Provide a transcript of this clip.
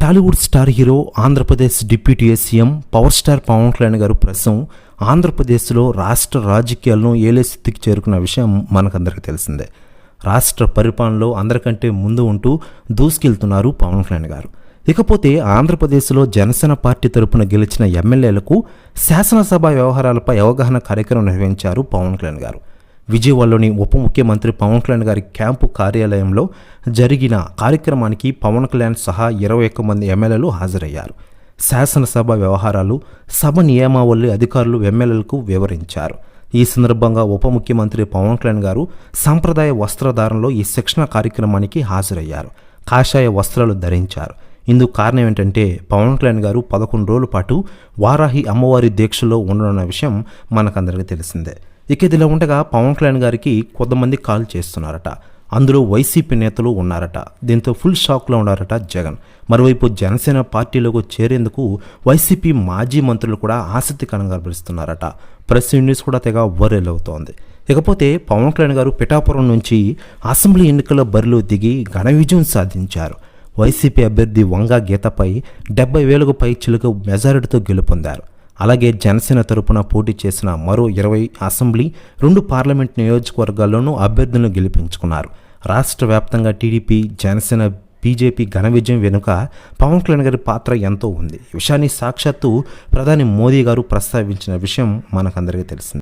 Tollywood star hero, Andhra Pradesh deputy CM power star Pawan Kalyan గారు ప్రస్తుతం ఆంధ్రప్రదేశ్లో రాష్ట్ర రాజకీయాలను ఏలే స్థితికి చేరుకున్న విషయం మనకందరికీ తెలిసిందే. రాష్ట్ర పరిపాలనలో అందరికంటే ముందు ఉంటూ దూసుకెళ్తున్నారు పవన్ కళ్యాణ్ గారు. ఇకపోతే ఆంధ్రప్రదేశ్లో జనసేన పార్టీ తరపున గెలిచిన ఎమ్మెల్యేలకు శాసనసభ వ్యవహారాలపై అవగాహన కార్యక్రమం నిర్వహించారు పవన్ కళ్యాణ్ గారు. విజయవాడలోని ఉప ముఖ్యమంత్రి పవన్ కళ్యాణ్ గారి క్యాంపు కార్యాలయంలో జరిగిన కార్యక్రమానికి పవన్ కళ్యాణ్ సహా 21 మంది ఎమ్మెల్యేలు హాజరయ్యారు. శాసనసభ వ్యవహారాలు, సభ నియమావళి అధికారులు ఎమ్మెల్యేలకు వివరించారు. ఈ సందర్భంగా ఉప ముఖ్యమంత్రి పవన్ కళ్యాణ్ గారు సాంప్రదాయ వస్త్రధారణలో ఈ శిక్షణ కార్యక్రమానికి హాజరయ్యారు. కాషాయ వస్త్రాలు ధరించారు. ఇందుకు కారణం ఏంటంటే పవన్ కళ్యాణ్ గారు 11 రోజుల పాటు వారాహి అమ్మవారి దీక్షలో ఉండనున్న విషయం మనకందరికీ తెలిసిందే. ఇక ఇదిలా ఉండగా పవన్ కళ్యాణ్ గారికి కొంతమంది కాల్ చేస్తున్నారట. అందులో వైసీపీ నేతలు ఉన్నారట. దీంతో ఫుల్ షాక్లో ఉన్నారట జగన్. మరోవైపు జనసేన పార్టీలోకి చేరేందుకు వైసీపీ మాజీ మంత్రులు కూడా ఆసక్తికరంగా కనిపిస్తున్నారట. ప్రెస్ న్యూస్ కూడా తెగ వైరల్ అవుతోంది. ఇకపోతే పవన్ కళ్యాణ్ గారు పిఠాపురం నుంచి అసెంబ్లీ ఎన్నికల బరిలో దిగి ఘన విజయం సాధించారు. వైసీపీ అభ్యర్థి వంగా గీతపై 70,000కు పై చిలుక మెజారిటీతో గెలుపొందారు. అలాగే జనసేన తరపున పోటీ చేసిన మరో 20 అసెంబ్లీ, 2 పార్లమెంట్ నియోజకవర్గాల్లోనూ అభ్యర్థులను గెలిపించుకున్నారు. రాష్ట్ర వ్యాప్తంగా టీడీపీ, జనసేన, బీజేపీ ఘన విజయం వెనుక పవన్ కళ్యాణ్ గారి పాత్ర ఎంతో ఉంది. ఈ విషయాన్ని సాక్షాత్తు ప్రధాని మోదీ గారు ప్రస్తావించిన విషయం మనకందరికీ తెలిసింది.